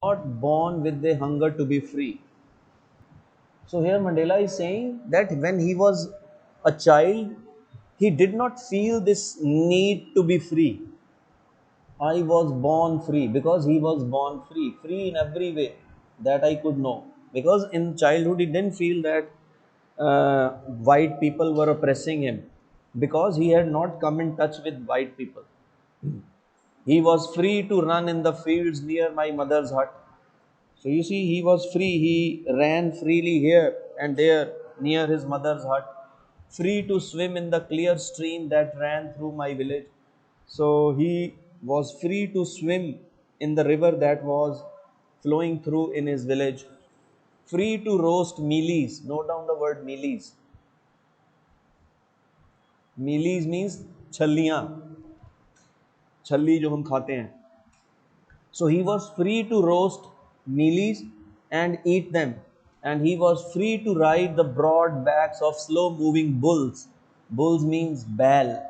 not born with the hunger to be free. So here Mandela is saying that when he was a child, he did not feel this need to be free. I was born free because he was born free, free in every way that I could know. Because in childhood, he didn't feel that white people were oppressing him because he had not come in touch with white people. He was free to run in the fields near my mother's hut. So you see, he was free. He ran freely here and there near his mother's hut, free to swim in the clear stream that ran through my village. So he was free to swim in the river that was flowing through in his village, free to roast mealies. Note down the word mealies. Mealies means छल्लियाँ, छल्ली जो हम खाते हैं. So he was free to roast mealies and eat them, and he was free to ride the broad backs of slow moving bulls. Bulls means bell.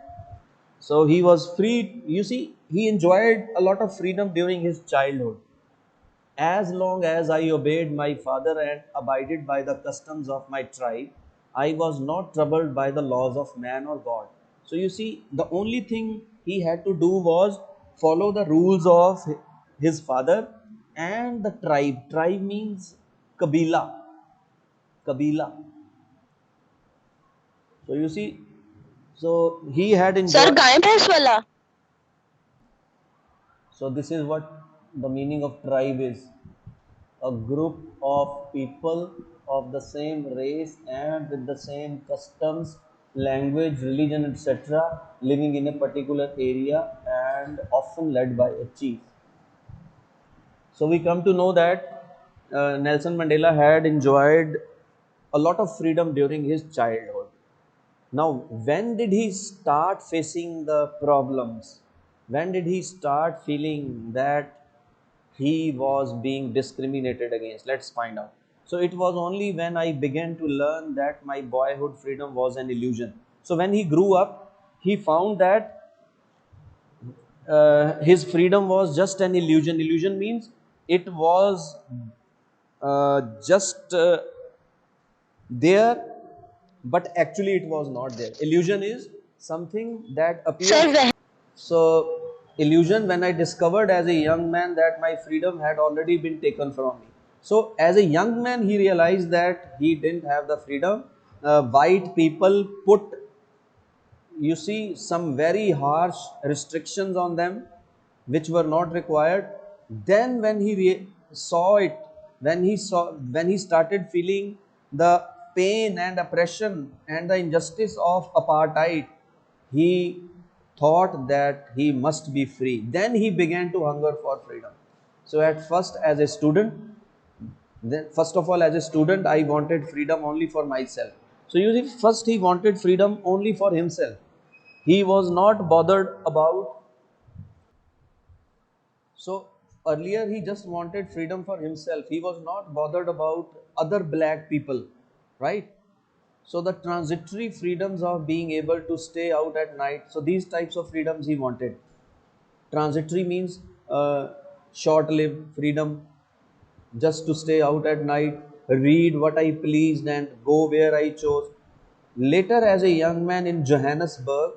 So he was free. You see, he enjoyed a lot of freedom during his childhood. As long as I obeyed my father and abided by the customs of my tribe, I was not troubled by the laws of man or God. So you see, the only thing he had to do was follow the rules of his father and the tribe. Tribe means Kabila. Kabila. So you see, so he had sir enjoyed. गाय भैंस वाला। So this is what the meaning of tribe is: a group of people of the same race and with the same customs, language, religion, etc., living in a particular area and often led by a chief. So we come to know that Nelson Mandela had enjoyed a lot of freedom during his childhood. Now, when did he start facing the problems? When did he start feeling that he was being discriminated against? Let's find out. So, it was only when I began to learn that my boyhood freedom was an illusion. So, when he grew up, he found that his freedom was just an illusion. Illusion means it was just there, but actually it was not there. Illusion is something that sir appears. वह So, illusion, when I discovered as a young man that my freedom had already been taken from me. So, as a young man, he realized that he didn't have the freedom. White people put, you see, some very harsh restrictions on them which were not required. Then when he saw it, when he started feeling the pain and oppression and the injustice of apartheid, he thought that he must be free. Then he began to hunger for freedom. So at first, as a student, then first of all, as a student, I wanted freedom only for myself. So you see, first he wanted freedom only for himself. He was not bothered about. So earlier he just wanted freedom for himself. He was not bothered about other black people, right? So the transitory freedoms of being able to stay out at night. So these types of freedoms he wanted. Transitory means short-lived freedom, just to stay out at night, read what I pleased, and go where I chose. Later, as a young man in Johannesburg,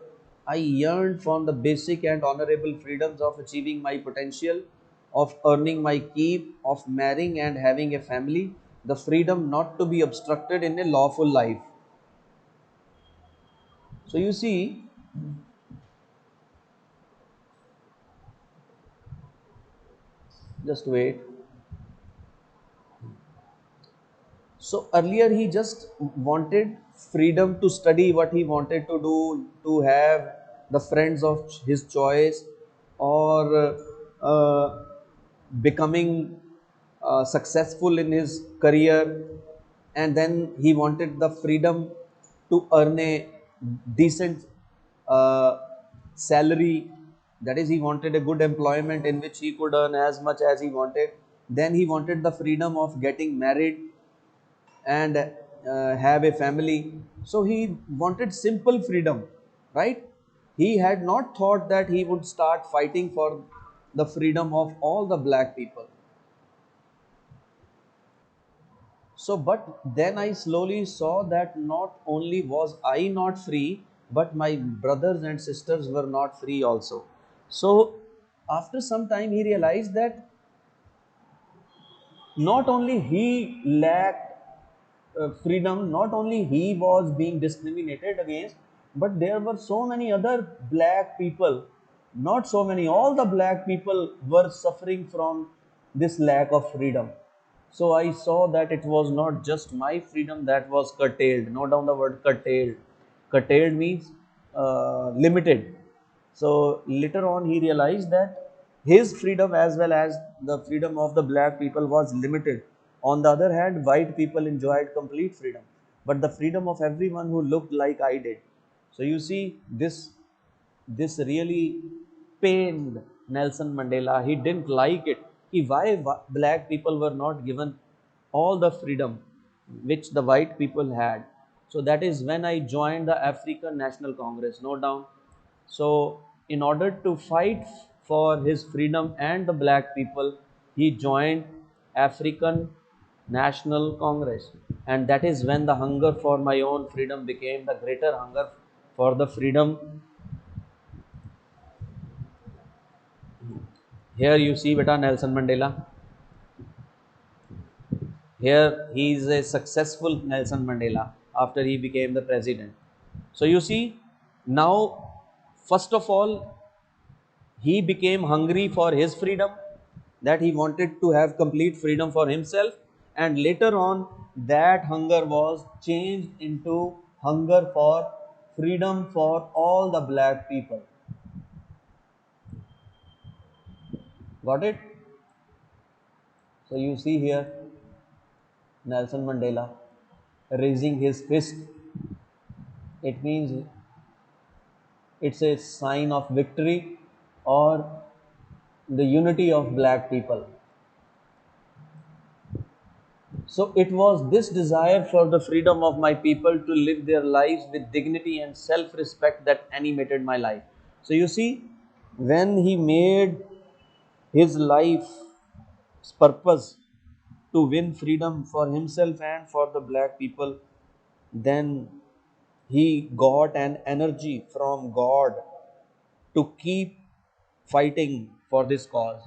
I yearned for the basic and honorable freedoms of achieving my potential, of earning my keep, of marrying and having a family, the freedom not to be obstructed in a lawful life. So you see, just wait. So earlier he just wanted freedom to study what he wanted to do, to have the friends of his choice, or becoming successful in his career, and then he wanted the freedom to earn a decent uh, salary. That is, he wanted a good employment in which he could earn as much as he wanted. Then he wanted the freedom of getting married and have a family. So he wanted simple freedom, right? He had not thought that he would start fighting for the freedom of all the black people. So but then I slowly saw that not only was I not free, but my brothers and sisters were not free also. So after some time he realized that not only he lacked freedom, not only he was being discriminated against, but there were so many other black people, not so many, all the black people were suffering from this lack of freedom. So I saw that it was not just my freedom that was curtailed. Note down the word curtailed. Curtailed means limited. So later on, he realized that his freedom as well as the freedom of the black people was limited. On the other hand, white people enjoyed complete freedom, but the freedom of everyone who looked like I did. So you see, this really pained Nelson Mandela. He didn't like it. Why black people were not given all the freedom which the white people had. So that is when I joined the African National Congress. Note down. So in order to fight for his freedom and the black people, he joined African National Congress. And that is when the hunger for my own freedom became the greater hunger for the freedom. Here you see beta Nelson Mandela. Here he is a successful Nelson Mandela after he became the president. So you see, now first of all, he became hungry for his freedom, that he wanted to have complete freedom for himself, and later on that hunger was changed into hunger for freedom for all the black people. Got it? So you see here Nelson Mandela raising his fist. It means it's a sign of victory or the unity of black people. So it was this desire for the freedom of my people to live their lives with dignity and self-respect that animated my life. So you see, when he made his life's purpose to win freedom for himself and for the black people, then he got an energy from God to keep fighting for this cause.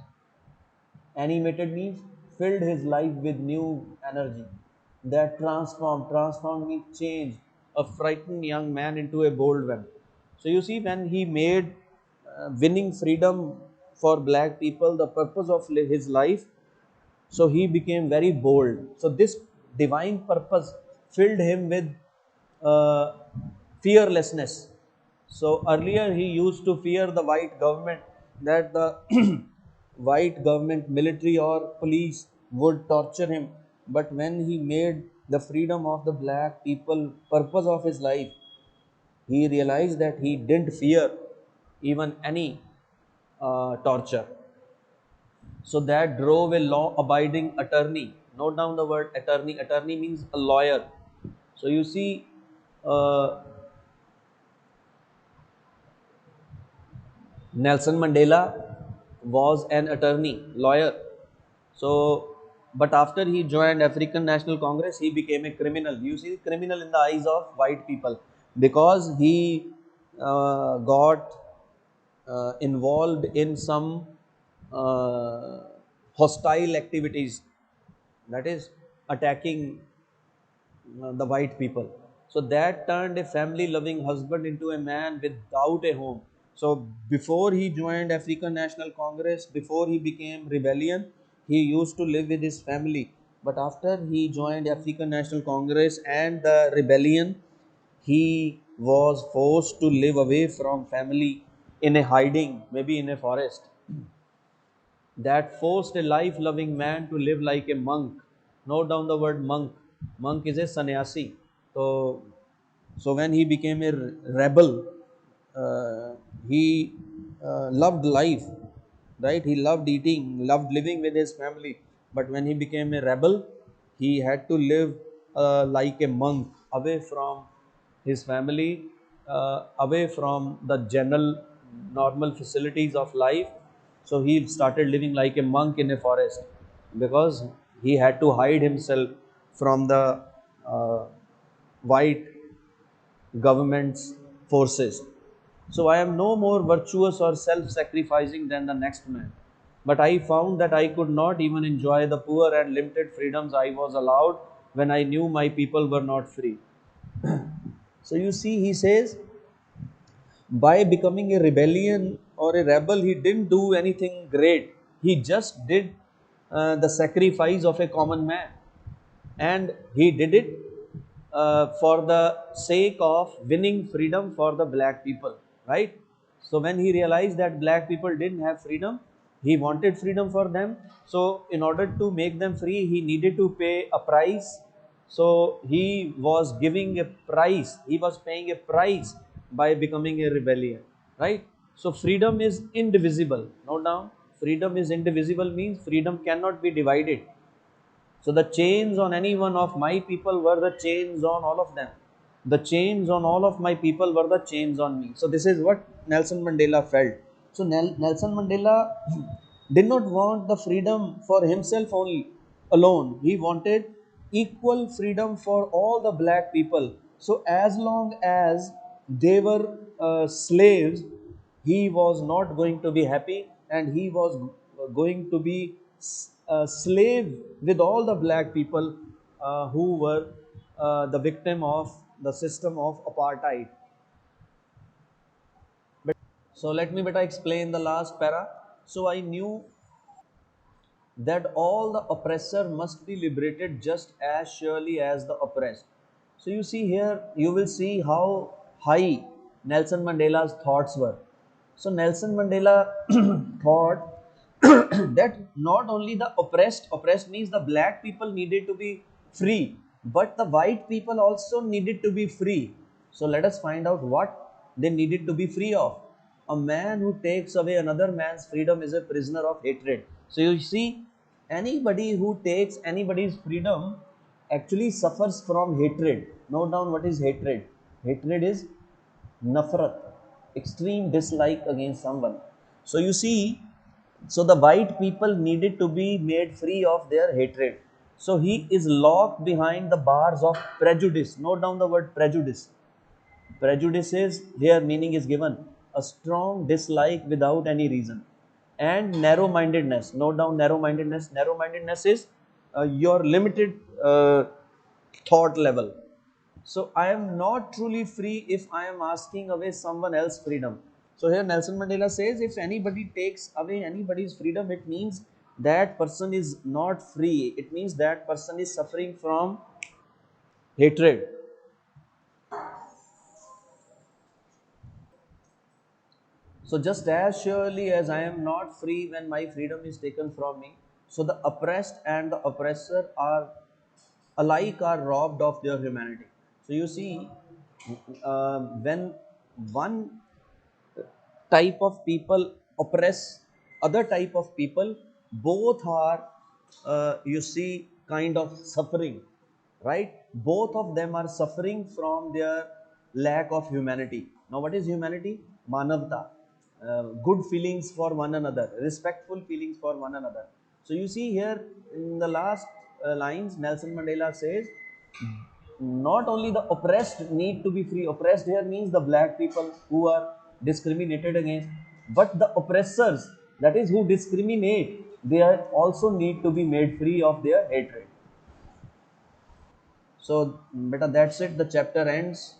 Animated means filled his life with new energy that transformed means changed a frightened young man into a bold one. So you see, when he made winning freedom for black people the purpose of his life, so he became very bold. So this divine purpose filled him with uh, fearlessness. So earlier he used to fear the white government, that the white government, military or police would torture him. But when he made the freedom of the black people purpose of his life, he realized that he didn't fear even any torture. So that drove a law abiding attorney. Note down the word attorney. Attorney means a lawyer. So you see, uh, Nelson Mandela was an attorney, lawyer. So, but after he joined African National Congress, he became a criminal. You see, criminal in the eyes of white people, because he got involved in some uh, hostile activities, that is attacking the white people. So that turned a family loving husband into a man without a home. So before he joined African National Congress, before he became rebellion, he used to live with his family. But after he joined African National Congress and the rebellion, he was forced to live away from family in a hiding, maybe in a forest. That forced a life loving man to live like a monk. Note down the word monk. Monk is a sannyasi. So, so when he became a rebel, uh, he loved life, right? He loved eating, loved living with his family. But when he became a rebel, he had to live like a monk, away from his family, away from the general normal facilities of life. So he started living like a monk in a forest, because he had to hide himself from the uh, white government's forces. So I am no more virtuous or self sacrificing than the next man. But I found that I could not even enjoy the poor and limited freedoms I was allowed when I knew my people were not free. So you see, he says, by becoming a rebellion or a rebel, he didn't do anything great. He just did the sacrifice of a common man. And he did it for the sake of winning freedom for the black people, right? So when he realized that black people didn't have freedom, he wanted freedom for them. So in order to make them free, he needed to pay a price. So he was giving a price, he was paying a price by becoming a rebellion, right? So freedom is indivisible. Note down, freedom is indivisible means freedom cannot be divided. So the chains on any one of my people were the chains on all of them. The chains on all of my people were the chains on me. So this is what Nelson Mandela felt. So Nelson Mandela did not want the freedom for himself only alone. He wanted equal freedom for all the black people. So as long as they were slaves, he was not going to be happy, and he was going to be a slave with all the black people who were the victim of the system of apartheid. So let me better explain the last para. So I knew that all the oppressor must be liberated just as surely as the oppressed. So you see here, you will see how high Nelson Mandela's thoughts were. So Nelson Mandela thought that not only the oppressed means the black people needed to be free, but the white people also needed to be free. So let us find out what they needed to be free of. A man who takes away another man's freedom is a prisoner of hatred. So you see, anybody who takes anybody's freedom actually suffers from hatred. Note down what is hatred. Hatred is nafrat, extreme dislike against someone. So you see, so the white people needed to be made free of their hatred. So he is locked behind the bars of prejudice. Note down the word prejudice. Prejudice is, here meaning is given, a strong dislike without any reason. And narrow mindedness. Note down narrow mindedness. Narrow mindedness is your limited thought level. So I am not truly free if I am asking away someone else's freedom. So here Nelson Mandela says, if anybody takes away anybody's freedom, it means that person is not free. It means that person is suffering from hatred. So just as surely as I am not free when my freedom is taken from me, so the oppressed and the oppressor are alike are robbed of their humanity. So you see, when one type of people oppress other type of people, both are you see kind of suffering, right? Both of them are suffering from their lack of humanity. Now what is humanity? Manavta, good feelings for one another, respectful feelings for one another. So you see here in the last lines, Nelson Mandela says, not only the oppressed need to be free. Oppressed here means the black people who are discriminated against, but the oppressors, that is who discriminate, they are also need to be made free of their hatred. So beta, that's it, the chapter ends.